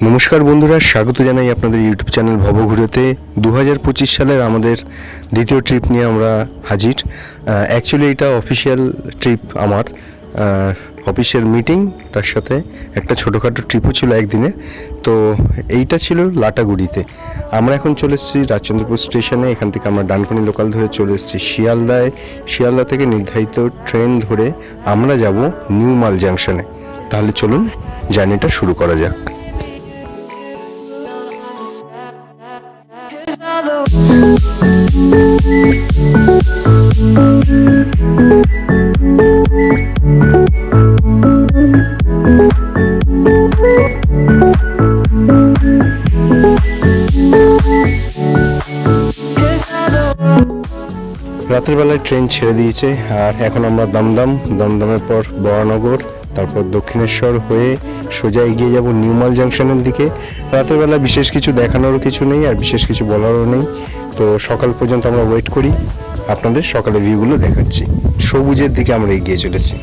নমস্কার বন্ধুরা, স্বাগত জানাই আপনাদের ইউটিউব চ্যানেল ভবঘুরেতে। 2025 সালের আমাদের দ্বিতীয় ট্রিপ নিয়ে আমরা হাজির। অ্যাকচুয়ালি এটা অফিসিয়াল ট্রিপ, আমার অফিসের মিটিং, তার সাথে একটা ছোটোখাটো ট্রিপও ছিল একদিনের। তো এইটা ছিল লাটাগুড়িতে। আমরা এখন চলে এসেছি রাজচন্দ্রপুর স্টেশনে। এখান থেকে আমরা ডানকুনি লোকাল ধরে চলে এসেছি শিয়ালদায়। শিয়ালদা থেকে নির্ধারিত ট্রেন ধরে আমরা যাব নিউ মাল জাংশনে। তাহলে চলুন জার্নিটা শুরু করা যাক। রাতের বেলায় ট্রেন ছেড়ে দিয়েছে, আর এখন আমরা দমদমের পর বরানগর, তারপর দক্ষিণেশ্বর হয়ে সোজা এগিয়ে যাব নিউ মাল জাংশনের দিকে। রাতের বেলা বিশেষ কিছু দেখানোরও কিছু নেই, আর বিশেষ কিছু বলারও নেই। তো সকাল পর্যন্ত আমরা ওয়েট করি, আপনাদের সকালের ভিউগুলো দেখাচ্ছি। সবুজের দিকে আমরা এগিয়ে চলেছি।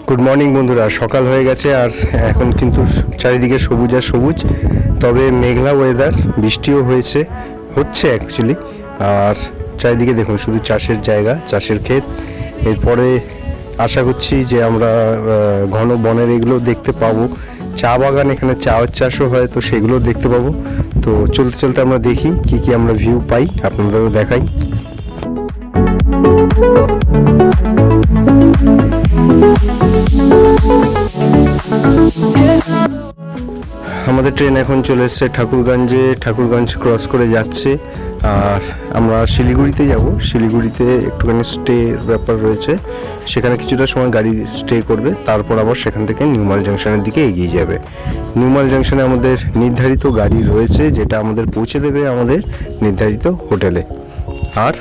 গুড মর্নিং বন্ধুরা, সকাল হয়ে গেছে আর এখন কিন্তু চারিদিকে সবুজ আর সবুজ। তবে মেঘলা ওয়েদার, বৃষ্টিও হচ্ছে অ্যাকচুয়ালি। আর চারিদিকে দেখুন শুধু চাষের জায়গা, চাষের ক্ষেত। এরপরে আশা করছি যে আমরা ঘন বনের এগুলো দেখতে পাবো। চা বাগান, এখানে চা চাষও হয়, তো সেগুলো দেখতে পাবো। তো চলতে চলতে আমরা দেখি কি কি আমরা ভিউ পাই, আপনাদেরও দেখাই। আমাদের ট্রেন এখন চলে এসছে ঠাকুরগঞ্জে। ঠাকুরগঞ্জ ক্রস করে যাচ্ছে, আর আমরা শিলিগুড়িতে যাব। শিলিগুড়িতে একটুখানি স্টে ব্যাপার রয়েছে, সেখানে কিছুটা সময় গাড়ি স্টে করবে, তারপর আবার সেখান থেকে নিউমাল জাংশনের দিকে এগিয়ে যাবে। নিউমাল জাংশনে আমাদের নির্ধারিত গাড়ি রয়েছে, যেটা আমাদের পৌঁছে দেবে আমাদের নির্ধারিত হোটেলে। আর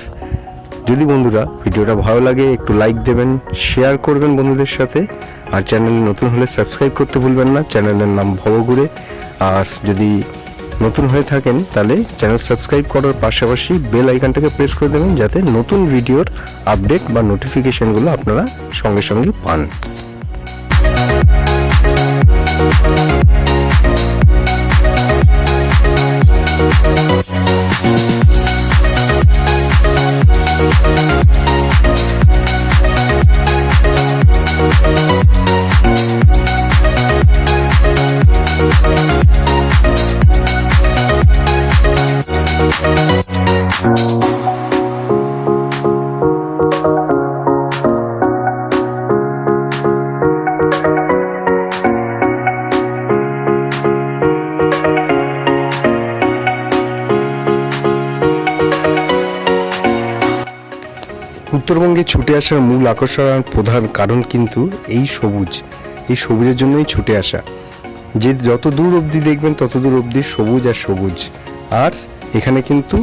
যদি বন্ধুরা ভিডিওটা ভালো লাগে একটু লাইক দেবেন, শেয়ার করবেন বন্ধুদের সাথে, আর চ্যানেলে নতুন হলে সাবস্ক্রাইব করতে ভুলবেন না। চ্যানেলের নাম ভবঘুরে। আর যদি নতুন হয়ে থাকেন তাহলে চ্যানেল সাবস্ক্রাইব করার পাশাপাশি বেল আইকনটাকে প্রেস করে দেবেন, যাতে নতুন ভিডিওর আপডেট বা নোটিফিকেশনগুলো আপনারা সঙ্গে সঙ্গে পান। উত্তরবঙ্গে ছুটে আসার মূল আকর্ষণ আর প্রধান কারণ কিন্তু এই সবুজ। এই সবুজের জন্যই ছুটে আসা। যে যত দূর অবধি দেখবেন তত দূর অবধি সবুজ আর সবুজ। আর এখানে কিন্তু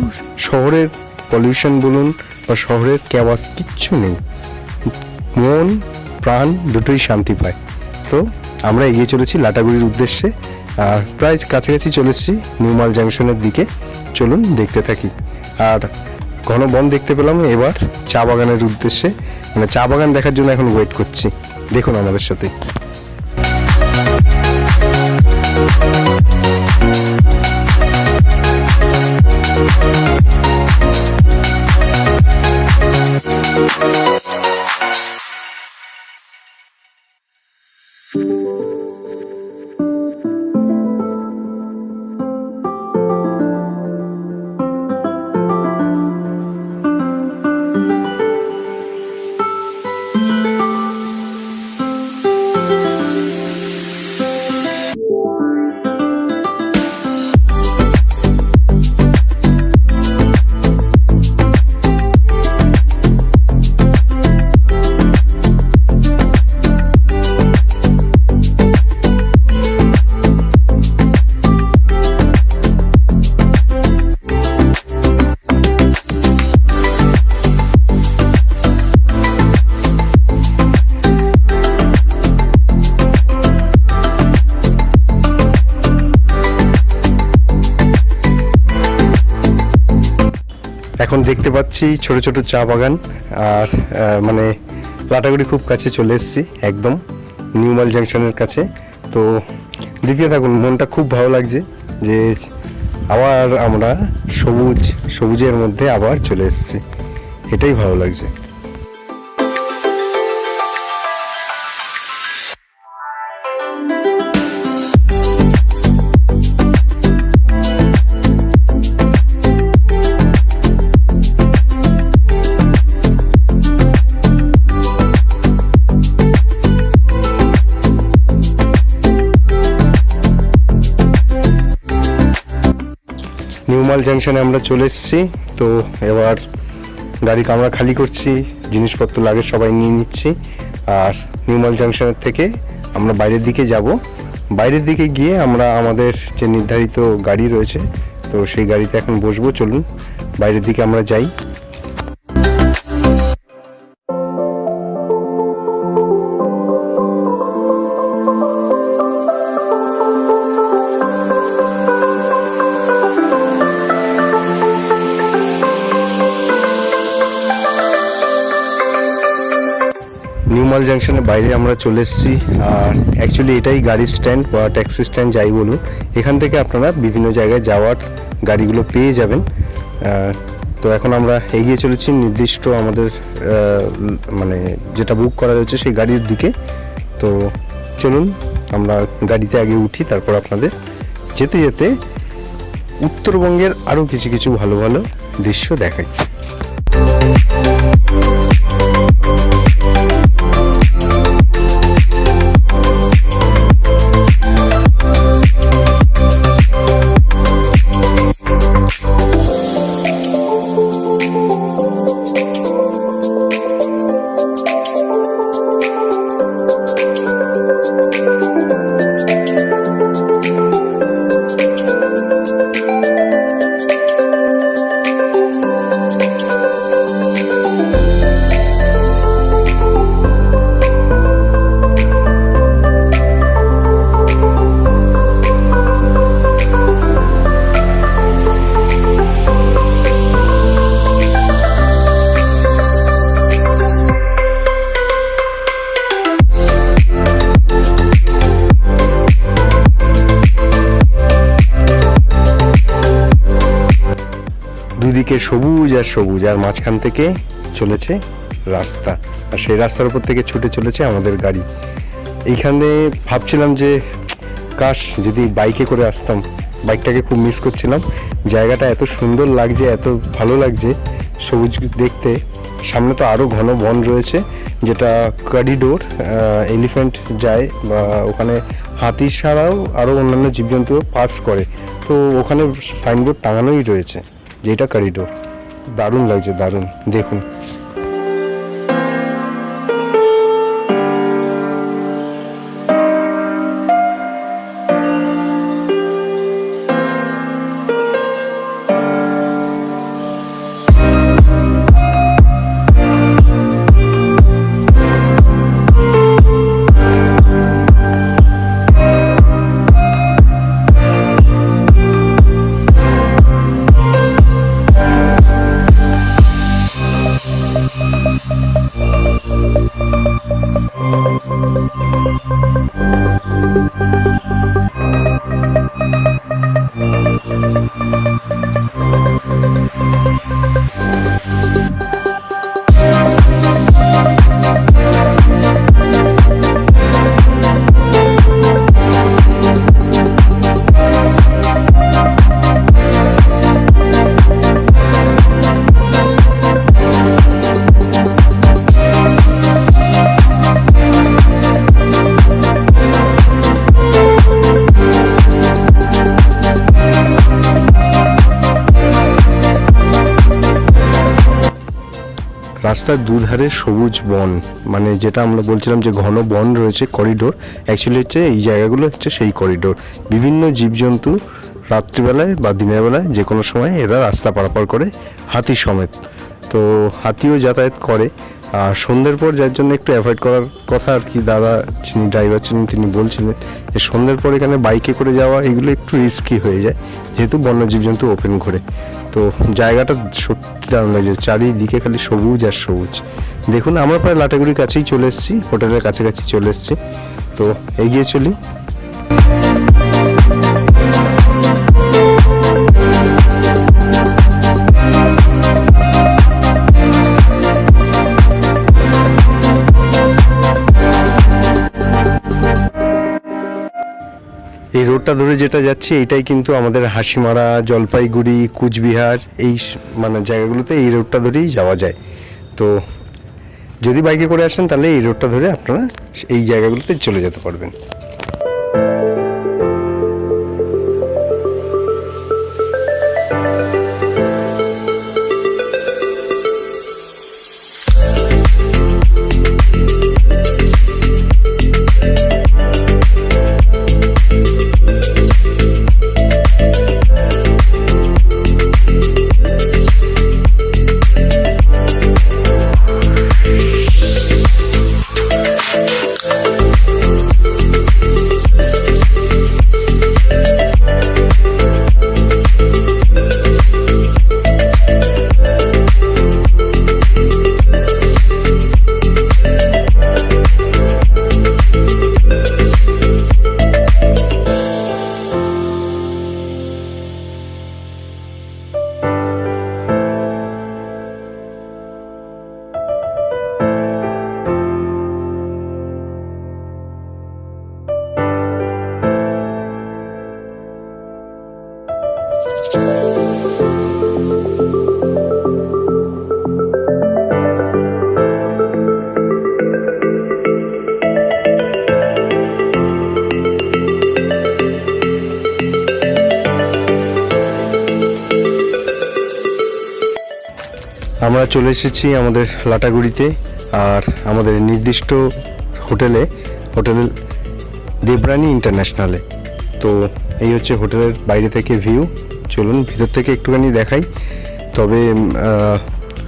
শহরের পলিউশন বলুন বা শহরের ক্যাওয়াস কিচ্ছু নেই। মন প্রাণ দুটোই শান্তি পায়। তো আমরা এগিয়ে চলেছি লাটাগুড়ির উদ্দেশ্যে, আর প্রায় কাছাকাছি চলে এসেছি নিউ মাল জাংশনের দিকে। চলুন দেখতে থাকি। আর ঘন বন দেখতে পেলাম, এবার চা বাগানের উদ্দেশ্যে, মানে চা বাগান দেখার জন্য এখন ওয়েট করছি। দেখুন আমাদের সাথে। এখন দেখতে পাচ্ছি ছোট ছোট চা বাগান, আর মানে লাটাগুড়ি খুব কাছে চলে এসেছি, একদম নিউমাল জাংশনের কাছে। তো দেখতে থাকুন, মনটা খুব ভালো লাগছে যে আবার আমরা সবুজের মধ্যে আবার চলে এসেছি, এটাই ভালো লাগছে। নিউমাল জাংশনে আমরা চলে এসেছি। তো এবার গাড়ি আমরা খালি করছি, জিনিসপত্র লাগে সবাই নিয়ে নিচ্ছি, আর নিউমাল জাংশনের থেকে আমরা বাইরের দিকে যাব। বাইরের দিকে গিয়ে আমরা আমাদের যে নির্ধারিত গাড়ি রয়েছে, তো সেই গাড়িতে এখন বসবো। চলুন বাইরের দিকে আমরা যাই। নিউমাল জাংশনের বাইরে আমরা চলে এসেছি, আর অ্যাকচুয়ালি এটাই গাড়ির স্ট্যান্ড বা ট্যাক্সি স্ট্যান্ড যাই বলুন। এখান থেকে আপনারা বিভিন্ন জায়গায় যাওয়ার গাড়িগুলো পেয়ে যাবেন। তো এখন আমরা এগিয়ে চলেছি নির্দিষ্ট আমাদের মানে যেটা বুক করা হয়েছে সেই গাড়ির দিকে। তো চলুন আমরা গাড়িতে আগে উঠি, তারপর আপনাদের যেতে যেতে উত্তরবঙ্গের আরও কিছু কিছু ভালো ভালো দৃশ্য দেখাই। দুদিকে সবুজ আর সবুজ, আর মাঝখান থেকে চলেছে রাস্তা, আর সেই রাস্তার উপর থেকে ছুটে চলেছে আমাদের গাড়ি। এইখানে ভাবছিলাম যে কাশ যদি বাইকে করে আসতাম, বাইকটাকে খুব মিস করছিলাম। জায়গাটা এত সুন্দর লাগছে, এত ভালো লাগছে সবুজ দেখতে। সামনে তো আরও ঘন বন রয়েছে, যেটা করিডোর, এলিফ্যান্ট যায় বা ওখানে হাতি ছাড়াও আরও অন্যান্য জীবজন্তু পাস করে। তো ওখানে সাইনবোর্ড টাঙানোই রয়েছে যে এটা করিডোর। দারুণ লাগছে, দারুণ। দেখুন রাস্তার দুধারে সবুজ বন, মানে যেটা আমরা বলছিলাম যে ঘন বন রয়েছে, করিডোর। অ্যাকচুয়ালি হচ্ছে এই জায়গাগুলো হচ্ছে সেই করিডোর। বিভিন্ন জীবজন্তু রাত্রিবেলায় বা দিনের বেলায় যে কোনো সময় এরা রাস্তা পারাপার করে, হাতি সমেত। তো হাতিও যাতায়াত করে। আর সন্ধ্যের পর যার জন্য একটু অ্যাভয়েড করার কথা আর কি। দাদা যিনি ড্রাইভার ছিলেন তিনি বলছিলেন যে সন্ধ্যের পর এখানে বাইকে করে যাওয়া এগুলো একটু রিস্কি হয়ে যায়, যেহেতু বন্য জীবজন্তু ওপেন ঘোরে। তো জায়গাটা সত্যি দারুণ লাগছে, চারিদিকে খালি সবুজ আর সবুজ। দেখুন আমরা প্রায় লাটাগুড়ির কাছেই চলে এসেছি, হোটেলের কাছাকাছি চলে এসেছি। তো এগিয়ে চলি। এই রোডটা ধরে যেটা যাচ্ছে এইটাই কিন্তু আমাদের হাসিমারা, জলপাইগুড়ি, কুচবিহার এই মানে জায়গাগুলোতে এই রোডটা ধরেই যাওয়া যায়। তো যদি বাইকে করে আসেন তাহলে এই রোডটা ধরে আপনারা এই জায়গাগুলোতে চলে যেতে পারবেন। আমরা চলে এসেছি আমাদের লাটাগুড়িতে, আর আমাদের নির্দিষ্ট হোটেল দেবরানী ইন্টারন্যাশনালে। তো এই হচ্ছে হোটেলের বাইরে থেকে ভিউ। চলুন ভিতর থেকে একটুখানি দেখাই। তবে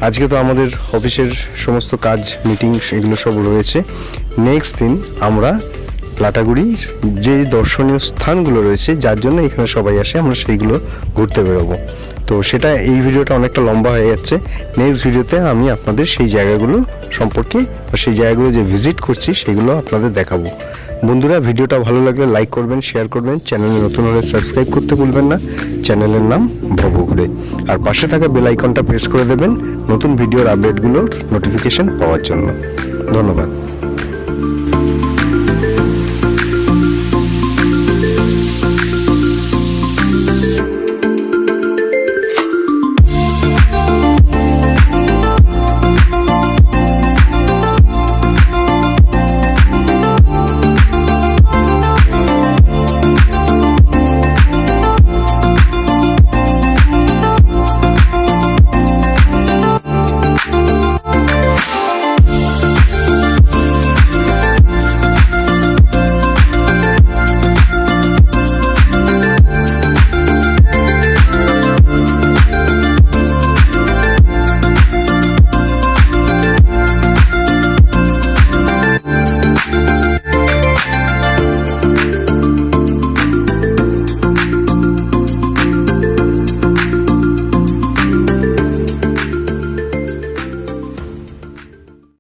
আজকে তো আমাদের অফিসের সমস্ত কাজ, মিটিংস এগুলো সব রয়েছে। নেক্সট দিন আমরা লাটাগুড়ির যে দর্শনীয় স্থানগুলো রয়েছে, যার জন্য এখানে সবাই আসে, আমরা সেইগুলো ঘুরতে বেরোবো। তো সেটা এই ভিডিওটা অনেকটা লম্বা হয়ে যাচ্ছে। নেক্সট ভিডিওতে আমি আপনাদের সেই জায়গাগুলো সম্পর্কে বা সেই জায়গাগুলো যে ভিজিট করছি সেগুলো আপনাদের দেখাবো। বন্ধুরা, ভিডিওটা ভালো লাগলে লাইক করবেন, শেয়ার করবেন, চ্যানেলে নতুন হলে সাবস্ক্রাইব করতে ভুলবেন না। চ্যানেলের নাম ভবঘুরে। আর পাশে থাকা বেল আইকনটা প্রেস করে দেবেন নতুন ভিডিওর আপডেটগুলোর নোটিফিকেশন পাওয়ার জন্য। ধন্যবাদ।